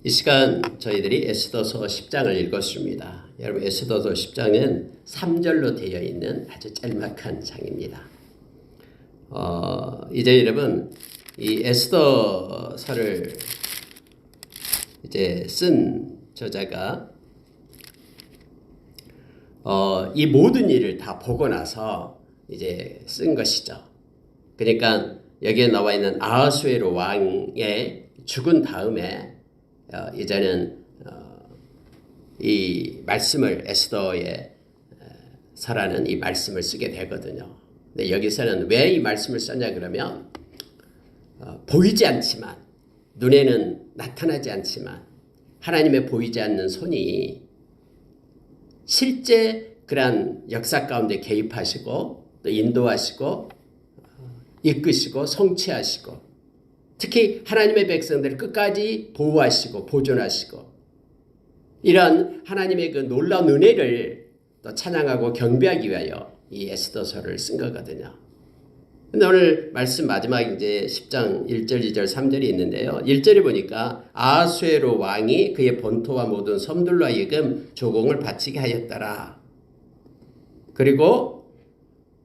이 시간 저희들이 에스더서 10장을 읽었습니다. 여러분 에스더서 10장은 3절로 되어 있는 아주 짤막한 장입니다. 이제 여러분 이 에스더서를 이제 쓴 저자가 이 모든 일을 다 보고 나서 이제 쓴 것이죠. 그러니까 여기에 나와 있는 아하수에로 왕의 죽은 다음에 이제는 이 말씀을 에스더에 서라는 이 말씀을 쓰게 되거든요. 근데 여기서는 왜 이 말씀을 썼냐 그러면 보이지 않지만 눈에는 나타나지 않지만 하나님의 보이지 않는 손이 실제 그러한 역사 가운데 개입하시고 또 인도하시고 이끄시고 성취하시고 특히 하나님의 백성들을 끝까지 보호하시고 보존하시고 이런 하나님의 그 놀라운 은혜를 또 찬양하고 경배하기 위하여 이 에스더서를 쓴 거거든요. 근데 오늘 말씀 마지막 이제 10장 1절, 2절, 3절이 있는데요. 1절에 보니까 아하수에로 왕이 그의 본토와 모든 섬들로 하여금 조공을 바치게 하였더라. 그리고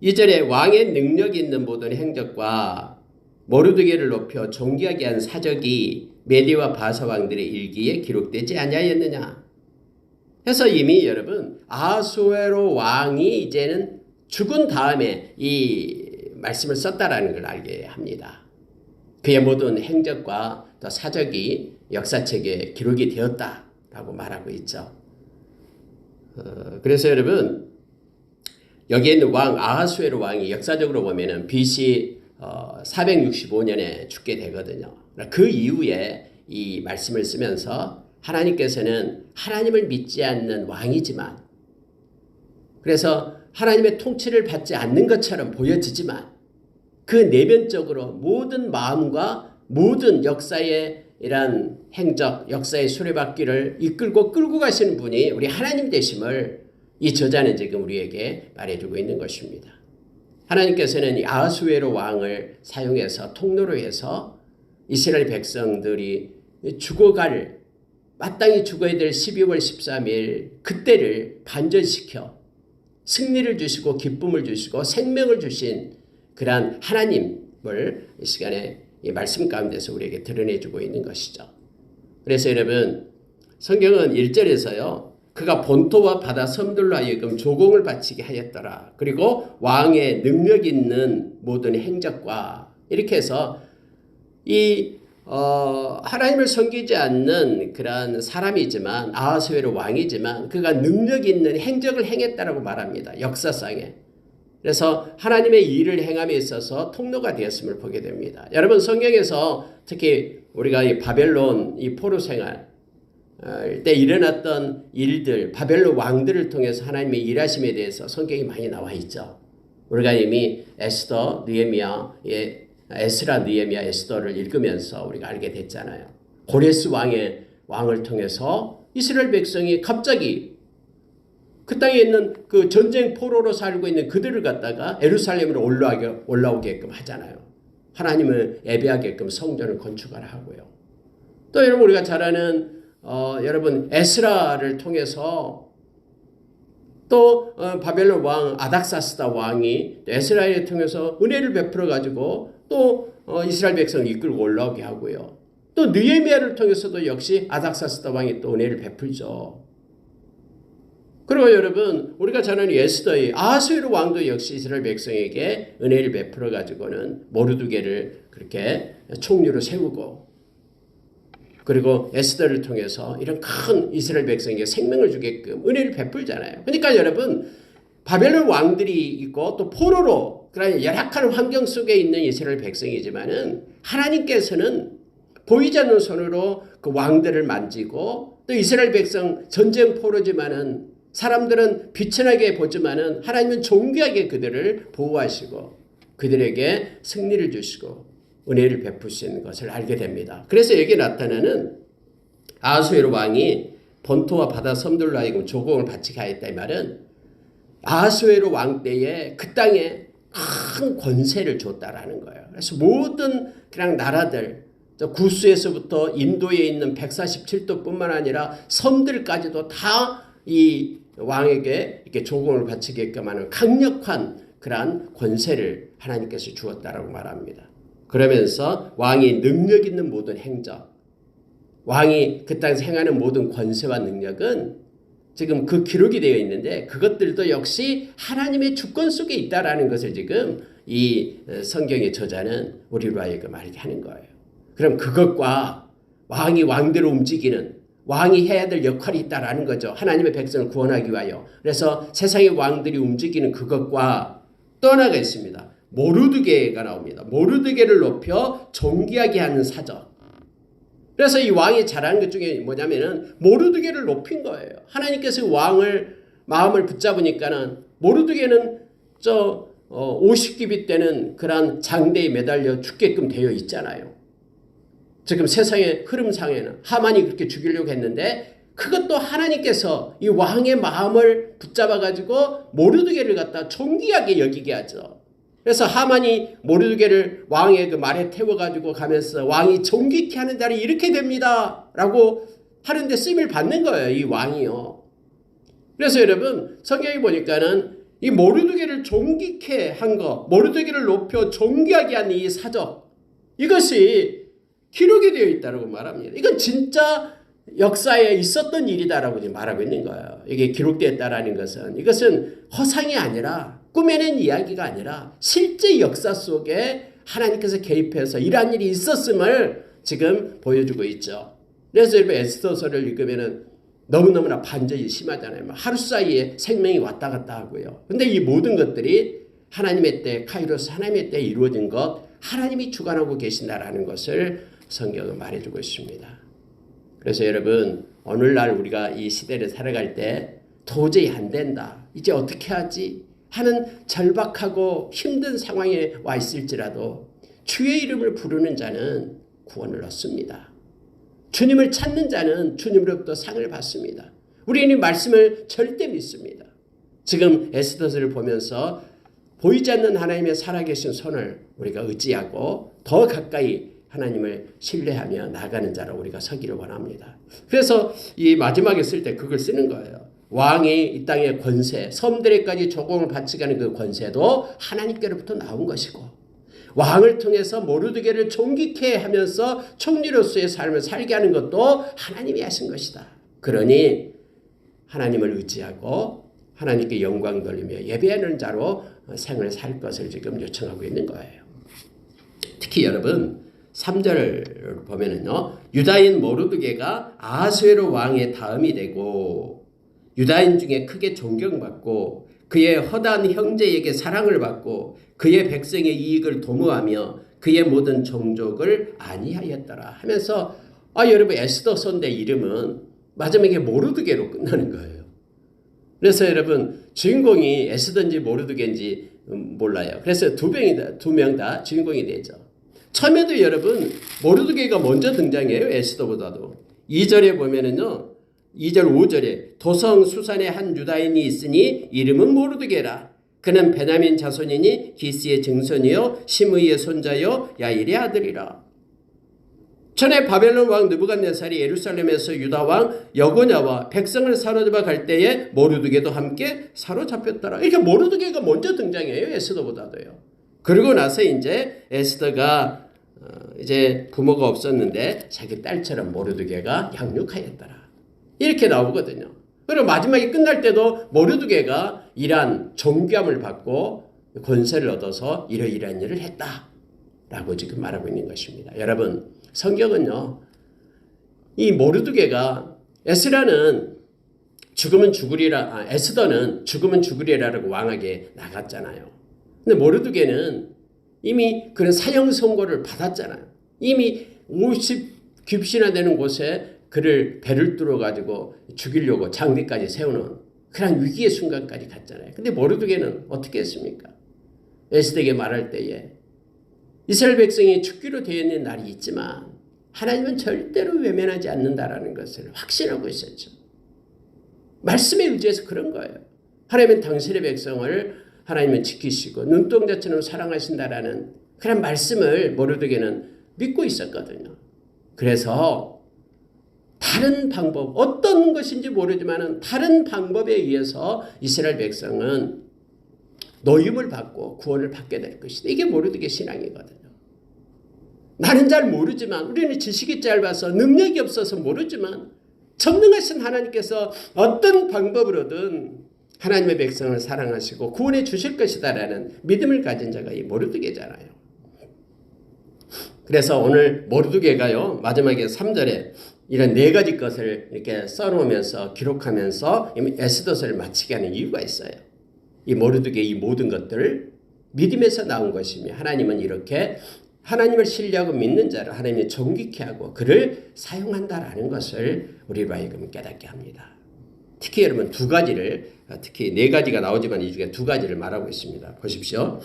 2절에 왕의 능력 있는 모든 행적과 모르드게를 높여 존귀하게 한 사적이 메디와 바사 왕들의 일기에 기록되지 아니하였느냐. 해서 이미 여러분 아하수에로 왕이 이제는 죽은 다음에 이 말씀을 썼다라는 걸 알게 합니다. 그의 모든 행적과 또 사적이 역사책에 기록이 되었다라고 말하고 있죠. 그래서 여러분 여기에 있는 왕 아하수에로 왕이 역사적으로 보면은 BC 465년에 죽게 되거든요. 그 이후에 이 말씀을 쓰면서 하나님께서는 하나님을 믿지 않는 왕이지만 그래서 하나님의 통치를 받지 않는 것처럼 보여지지만 그 내면적으로 모든 마음과 모든 역사의 이런 행적, 역사의 수레바퀴를 이끌고 끌고 가시는 분이 우리 하나님 되심을 이 저자는 지금 우리에게 말해주고 있는 것입니다. 하나님께서는 이 아하수에로 왕을 사용해서 통로로 해서 이스라엘 백성들이 죽어갈 마땅히 죽어야 될 12월 13일 그때를 반전시켜 승리를 주시고 기쁨을 주시고 생명을 주신 그러한 하나님을 이 시간에 이 말씀 가운데서 우리에게 드러내주고 있는 것이죠. 그래서 여러분 성경은 1절에서요. 그가 본토와 바다 섬들로 하여금 조공을 바치게 하였더라. 그리고 왕의 능력 있는 모든 행적과 이렇게 해서 이 하나님을 섬기지 않는 그런 사람이지만 아하수에로 왕이지만 그가 능력 있는 행적을 행했다라고 말합니다. 역사상에. 그래서 하나님의 일을 행함에 있어서 통로가 되었음을 보게 됩니다. 여러분 성경에서 특히 우리가 이 바벨론 이 포로 생활 때 일어났던 일들, 바벨론 왕들을 통해서 하나님의 일하심에 대해서 성경이 많이 나와 있죠. 우리가 이미 에스더, 느헤미야, 에스라, 느헤미야, 에스더를 읽으면서 우리가 알게 됐잖아요. 고레스 왕을 통해서 이스라엘 백성이 갑자기 그 땅에 있는 그 전쟁 포로로 살고 있는 그들을 갖다가 예루살렘으로 올라오게끔 하잖아요. 하나님을 예배하게끔 성전을 건축하라 하고요. 또 여러분 우리가 잘 아는 여러분 에스라를 통해서 또 바벨론 왕 아닥사스다 왕이 에스라를 통해서 은혜를 베풀어 가지고 또 이스라엘 백성을 이끌고 올라오게 하고요. 또 느헤미야를 통해서도 역시 아닥사스다 왕이 또 은혜를 베풀죠. 그리고 여러분 우리가 잘 아는 에스더의 아하수에로 왕도 역시 이스라엘 백성에게 은혜를 베풀어 가지고는 모르드게를 그렇게 총리로 세우고 그리고 에스더를 통해서 이런 큰 이스라엘 백성에게 생명을 주게끔 은혜를 베풀잖아요. 그러니까 여러분 바벨론 왕들이 있고 또 포로로 그런 열악한 환경 속에 있는 이스라엘 백성이지만은 하나님께서는 보이지 않는 손으로 그 왕들을 만지고 또 이스라엘 백성 전쟁 포로지만은 사람들은 비천하게 보지만은 하나님은 존귀하게 그들을 보호하시고 그들에게 승리를 주시고 은혜를 베푸시는 것을 알게 됩니다. 그래서 여기 나타나는 아하수에로 왕이 본토와 바다 섬들로 하여금 조공을 바치게 하였다 이 말은 아하수에로 왕 때에 그 땅에 큰 권세를 줬다라는 거예요. 그래서 모든 그냥 나라들 구스에서부터 인도에 있는 147도뿐만 아니라 섬들까지도 다 이 왕에게 이렇게 조공을 바치게끔 하는 강력한 그러한 권세를 하나님께서 주었다라고 말합니다. 그러면서 왕이 능력 있는 모든 행적, 왕이 그 땅에서 행하는 모든 권세와 능력은 지금 그 기록이 되어 있는데 그것들도 역시 하나님의 주권 속에 있다라는 것을 지금 이 성경의 저자는 우리로 하여금 알게 하는 거예요. 그럼 그것과 왕이 왕대로 움직이는 왕이 해야 될 역할이 있다라는 거죠. 하나님의 백성을 구원하기 위하여. 그래서 세상의 왕들이 움직이는 그것과 또 하나가 있습니다. 모르드게가 나옵니다. 모르드게를 높여 존귀하게 하는 사적. 그래서 이 왕이 잘하는 것 중에 뭐냐면은 모르드게를 높인 거예요. 하나님께서 왕을 마음을 붙잡으니까는 모르드게는 50규빗 되는 그런 장대에 매달려 죽게끔 되어 있잖아요. 지금 세상의 흐름상에는 하만이 그렇게 죽이려고 했는데 그것도 하나님께서 이 왕의 마음을 붙잡아가지고 모르드게를 갖다 존귀하게 여기게 하죠. 그래서 하만이 모르드게를 왕의 그 말에 태워가지고 가면서 왕이 존귀케 하는 날이 이렇게 됩니다 라고 하는데 쓰임을 받는 거예요. 이 왕이요. 그래서 여러분 성경에 보니까는 이 모르드게를 존귀케 한 거, 모르드게를 높여 존귀하게 한 이 사적, 이것이 기록이 되어 있다고 말합니다. 이건 진짜 역사에 있었던 일이다라고 지금 말하고 있는 거예요. 이게 기록되었다라는 것은 이것은 허상이 아니라 꾸며낸 이야기가 아니라 실제 역사 속에 하나님께서 개입해서 이러한 일이 있었음을 지금 보여주고 있죠. 그래서 여러분 에스더서를 읽으면은 너무너무나 반전이 심하잖아요. 하루 사이에 생명이 왔다 갔다 하고요. 근데 이 모든 것들이 하나님의 때 카이로스 하나님의 때에 이루어진 것, 하나님이 주관하고 계신다라는 것을 성경은 말해주고 있습니다. 그래서 여러분 오늘날 우리가 이 시대를 살아갈 때 도저히 안 된다, 이제 어떻게 하지 하는 절박하고 힘든 상황에 와 있을지라도 주의 이름을 부르는 자는 구원을 얻습니다. 주님을 찾는 자는 주님으로부터 상을 받습니다. 우리는 말씀을 절대 믿습니다. 지금 에스더서를 보면서 보이지 않는 하나님의 살아계신 손을 우리가 의지하고 더 가까이 하나님을 신뢰하며 나가는 자로 우리가 서기를 원합니다. 그래서 이 마지막에 쓸 때 그걸 쓰는 거예요. 왕이 이 땅의 권세, 섬들에까지 조공을 바치가는 그 권세도 하나님께로부터 나온 것이고, 왕을 통해서 모르드게를 존귀케 하면서 총리로서의 삶을 살게 하는 것도 하나님이 하신 것이다. 그러니 하나님을 의지하고 하나님께 영광 돌리며 예배하는 자로 생을 살 것을 지금 요청하고 있는 거예요. 특히 여러분 3절을 보면은요, 유다인 모르드게가 아하수에로 왕의 다음이 되고 유다인 중에 크게 존경받고 그의 허다한 형제에게 사랑을 받고 그의 백성의 이익을 도모하며 그의 모든 종족을 안위하였더라 하면서 여러분 에스더서인데 이름은 마지막에 모르드게로 끝나는 거예요. 그래서 여러분 주인공이 에스더인지 모르드게인지 몰라요. 그래서 두 명 다 주인공이 되죠. 처음에도 여러분 모르드게가 먼저 등장해요. 에스더보다도. 2절에 보면은요, 2절 5절에 도성 수산에 한 유다인이 있으니 이름은 모르드게라. 그는 베냐민 자손이니 기스의 증손이요 시므이의 손자요 야일의 아들이라. 전에 바벨론 왕 느부갓네살이 예루살렘에서 유다 왕 여고냐와 백성을 사로잡아 갈 때에 모르드게도 함께 사로잡혔더라. 이렇게 모르드게가 먼저 등장해요. 에스더보다도요. 그러고 나서 이제 에스더가 이제 부모가 없었는데 자기 딸처럼 모르드게가 양육하였더라. 이렇게 나오거든요. 그리고 마지막에 끝날 때도 모르드게가 이러한 존귀함을 받고 권세를 얻어서 이러이러한 일을 했다라고 지금 말하고 있는 것입니다. 여러분 성경은요, 이 모르드게가 에스더는 죽으면 죽으리라라고 왕에게 나갔잖아요. 근데 모르드게는 이미 그런 사형 선고를 받았잖아요. 이미 50규빗이나 되는 곳에 그를 배를 뚫어가지고 죽이려고 장비까지 세우는 그런 위기의 순간까지 갔잖아요. 근데 모르드게는 어떻게 했습니까? 에스더에게 말할 때에 이스라엘 백성이 죽기로 되어 있는 날이 있지만 하나님은 절대로 외면하지 않는다라는 것을 확신하고 있었죠. 말씀에 의지해서 그런 거예요. 하나님은 당신의 백성을 하나님은 지키시고 눈동자처럼 사랑하신다라는 그런 말씀을 모르드게는 믿고 있었거든요. 그래서 다른 방법, 어떤 것인지 모르지만 다른 방법에 의해서 이스라엘 백성은 노임을 받고 구원을 받게 될 것이다. 이게 모르드게 신앙이거든요. 나는 잘 모르지만, 우리는 지식이 짧아서 능력이 없어서 모르지만 전능하신 하나님께서 어떤 방법으로든 하나님의 백성을 사랑하시고 구원해 주실 것이다라는 믿음을 가진 자가 이 모르드게잖아요. 그래서 오늘 모르드게가요, 마지막에 3절에 이런 네 가지 것을 이렇게 써놓으면서 기록하면서 에스더서를 마치게 하는 이유가 있어요. 이 모르드게의 이 모든 것들을 믿음에서 나온 것이며, 하나님은 이렇게 하나님을 신뢰하고 믿는 자를 하나님이 존귀케 하고 그를 사용한다라는 것을 우리로 하여금 깨닫게 합니다. 특히 여러분 두 가지를, 특히 네 가지가 나오지만 이 중에 두 가지를 말하고 있습니다. 보십시오.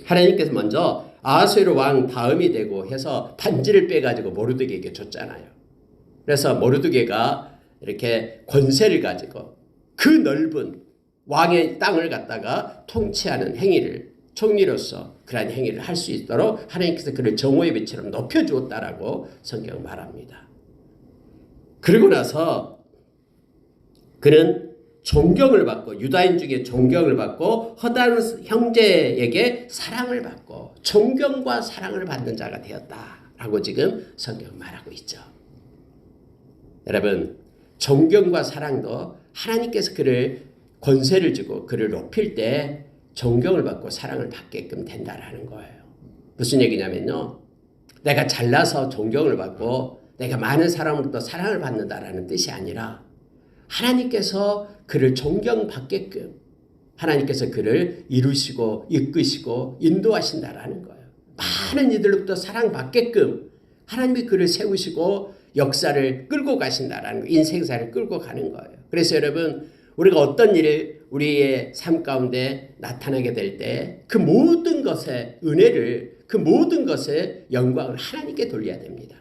하나님께서 먼저 아하수에로 왕 다음이 되고 해서 반지를 빼가지고 모르드게에게 줬잖아요. 그래서 모르드게가 이렇게 권세를 가지고 그 넓은 왕의 땅을 갖다가 통치하는 행위를, 총리로서 그러한 행위를 할 수 있도록 하나님께서 그를 정오의 빛처럼 높여주었다라고 성경은 말합니다. 그리고 나서 그는 존경을 받고, 유다인 중에 존경을 받고 허다한 형제에게 사랑을 받고 존경과 사랑을 받는 자가 되었다라고 지금 성경은 말하고 있죠. 여러분, 존경과 사랑도 하나님께서 그를 권세를 주고 그를 높일 때 존경을 받고 사랑을 받게끔 된다라는 거예요. 무슨 얘기냐면요, 내가 잘나서 존경을 받고 내가 많은 사람으로부터 사랑을 받는다라는 뜻이 아니라 하나님께서 그를 존경받게끔 하나님께서 그를 이루시고 이끄시고 인도하신다라는 거예요. 많은 이들로부터 사랑받게끔 하나님이 그를 세우시고 역사를 끌고 가신다라는 거예요. 인생사를 끌고 가는 거예요. 그래서 여러분, 우리가 어떤 일을 우리의 삶 가운데 나타나게 될 때 그 모든 것의 은혜를, 그 모든 것의 영광을 하나님께 돌려야 됩니다.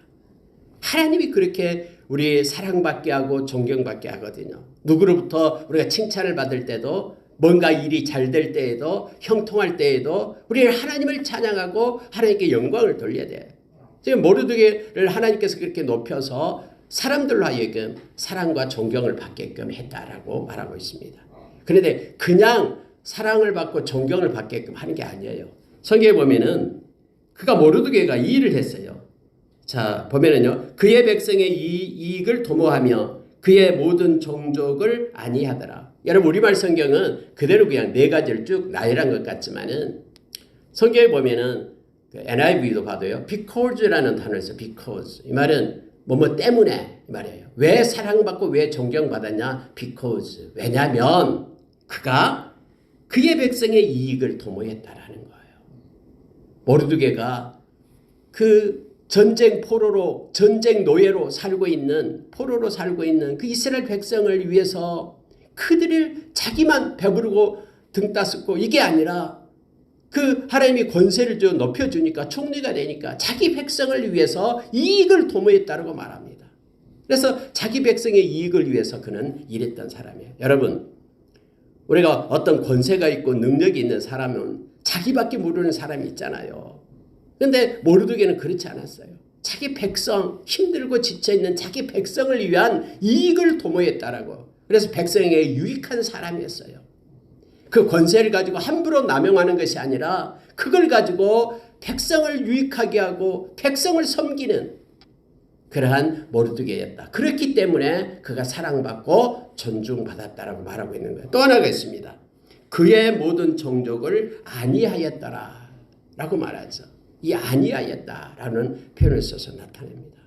하나님이 그렇게 우리 사랑받게 하고 존경받게 하거든요. 누구로부터 우리가 칭찬을 받을 때도, 뭔가 일이 잘 될 때에도, 형통할 때에도 우리는 하나님을 찬양하고 하나님께 영광을 돌려야 돼요. 지금 모르드게를 하나님께서 그렇게 높여서 사람들로 하여금 사랑과 존경을 받게끔 했다라고 말하고 있습니다. 그런데 그냥 사랑을 받고 존경을 받게끔 하는 게 아니에요. 성경에 보면은 그가 모르드게가 이 일을 했어요. 자, 보면은요, 그의 백성의 이익을 도모하며 그의 모든 종족을 안위하더라. 여러분, 우리말 성경은 그대로 그냥 네 가지를 쭉 나열한 것 같지만은 성경에 보면은 그 NIV도 봐도요, because라는 단어를 써요. because. 이 말은 뭐뭐 때문에 이 말이에요. 왜 사랑받고 왜 존경받았냐? because. 왜냐하면 그가 그의 백성의 이익을 도모했다라는 거예요. 모르드게가 그 전쟁 포로로, 전쟁 노예로 살고 있는, 포로로 살고 있는 그 이스라엘 백성을 위해서 그들을 자기만 배부르고 등 따숩고 이게 아니라 그 하나님이 권세를 줘 높여주니까 총리가 되니까 자기 백성을 위해서 이익을 도모했다고 말합니다. 그래서 자기 백성의 이익을 위해서 그는 일했던 사람이에요. 여러분, 우리가 어떤 권세가 있고 능력이 있는 사람은 자기밖에 모르는 사람이 있잖아요. 그런데 모르드게는 그렇지 않았어요. 자기 백성, 힘들고 지쳐있는 자기 백성을 위한 이익을 도모했다라고. 그래서 백성에게 유익한 사람이었어요. 그 권세를 가지고 함부로 남용하는 것이 아니라 그걸 가지고 백성을 유익하게 하고 백성을 섬기는 그러한 모르드게였다. 그렇기 때문에 그가 사랑받고 존중받았다라고 말하고 있는 거예요. 또 하나가 있습니다. 그의 모든 종족을 안위하였더라 라고 말하죠. 이 안위하였다라는 표현을 써서 나타냅니다.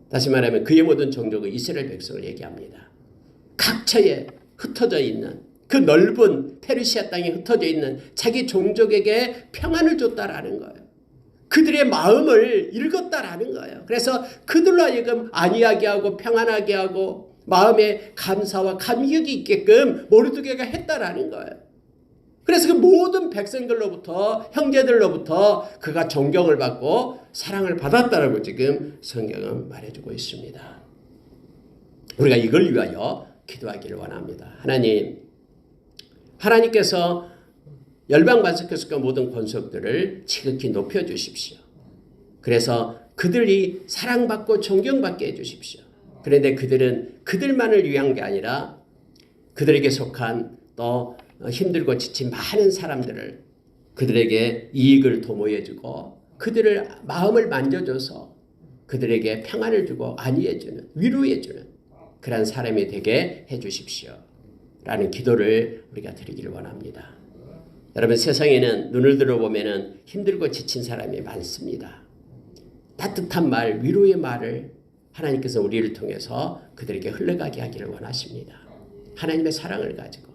다시 말하면 그의 모든 종족은 이스라엘 백성을 얘기합니다. 각처에 흩어져 있는 그 넓은 페르시아 땅에 흩어져 있는 자기 종족에게 평안을 줬다라는 거예요. 그들의 마음을 읽었다라는 거예요. 그래서 그들로 하여금 안위하게 하고 평안하게 하고 마음에 감사와 감격이 있게끔 모르드게가 했다라는 거예요. 그래서 그 모든 백성들로부터, 형제들로부터 그가 존경을 받고 사랑을 받았다라고 지금 성경은 말해주고 있습니다. 우리가 이걸 위하여 기도하기를 원합니다. 하나님께서 열방 반석교수과 모든 권속들을 지극히 높여주십시오. 그래서 그들이 사랑받고 존경받게 해주십시오. 그런데 그들은 그들만을 위한 게 아니라 그들에게 속한 또 힘들고 지친 많은 사람들을 그들에게 이익을 도모해주고 그들을 마음을 만져줘서 그들에게 평안을 주고 안위해주는 위로해주는 그런 사람이 되게 해주십시오 라는 기도를 우리가 드리기를 원합니다. 여러분, 세상에는 눈을 들어보면 힘들고 지친 사람이 많습니다. 따뜻한 말, 위로의 말을 하나님께서 우리를 통해서 그들에게 흘러가게 하기를 원하십니다. 하나님의 사랑을 가지고.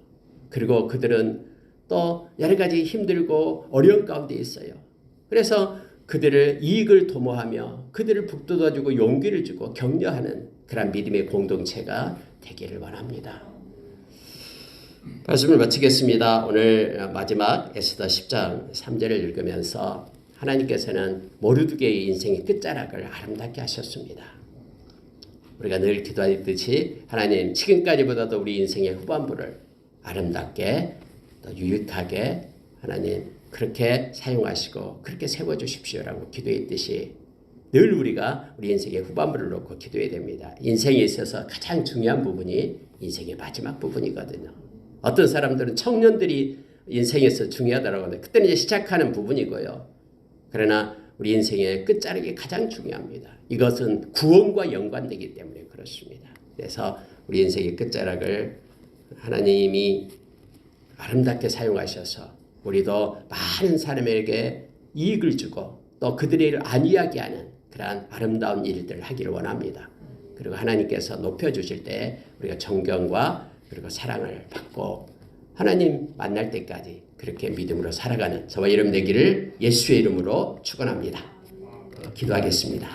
그리고 그들은 또 여러 가지 힘들고 어려운 가운데 있어요. 그래서 그들을 이익을 도모하며 그들을 북돋아주고 용기를 주고 격려하는 그런 믿음의 공동체가 되기를 원합니다. 말씀을 마치겠습니다. 오늘 마지막 에스더 10장 3절을 읽으면서 하나님께서는 모르드게의 인생의 끝자락을 아름답게 하셨습니다. 우리가 늘 기도하듯이 하나님 지금까지보다도 우리 인생의 후반부를 아름답게 또 유익하게 하나님 그렇게 사용하시고 그렇게 세워주십시오라고 기도했듯이 늘 우리가 우리 인생의 후반부를 놓고 기도해야 됩니다. 인생에 있어서 가장 중요한 부분이 인생의 마지막 부분이거든요. 어떤 사람들은 청년들이 인생에서 중요하다고 하는데 그때는 이제 시작하는 부분이고요. 그러나 우리 인생의 끝자락이 가장 중요합니다. 이것은 구원과 연관되기 때문에 그렇습니다. 그래서 우리 인생의 끝자락을 하나님이 아름답게 사용하셔서 우리도 많은 사람에게 이익을 주고 또 그들의 일을 안위하게 하는 그러한 아름다운 일들을 하기를 원합니다. 그리고 하나님께서 높여주실 때 우리가 존경과 그리고 사랑을 받고 하나님 만날 때까지 그렇게 믿음으로 살아가는 저와 여러분 되기를 예수의 이름으로 축원합니다. 기도하겠습니다.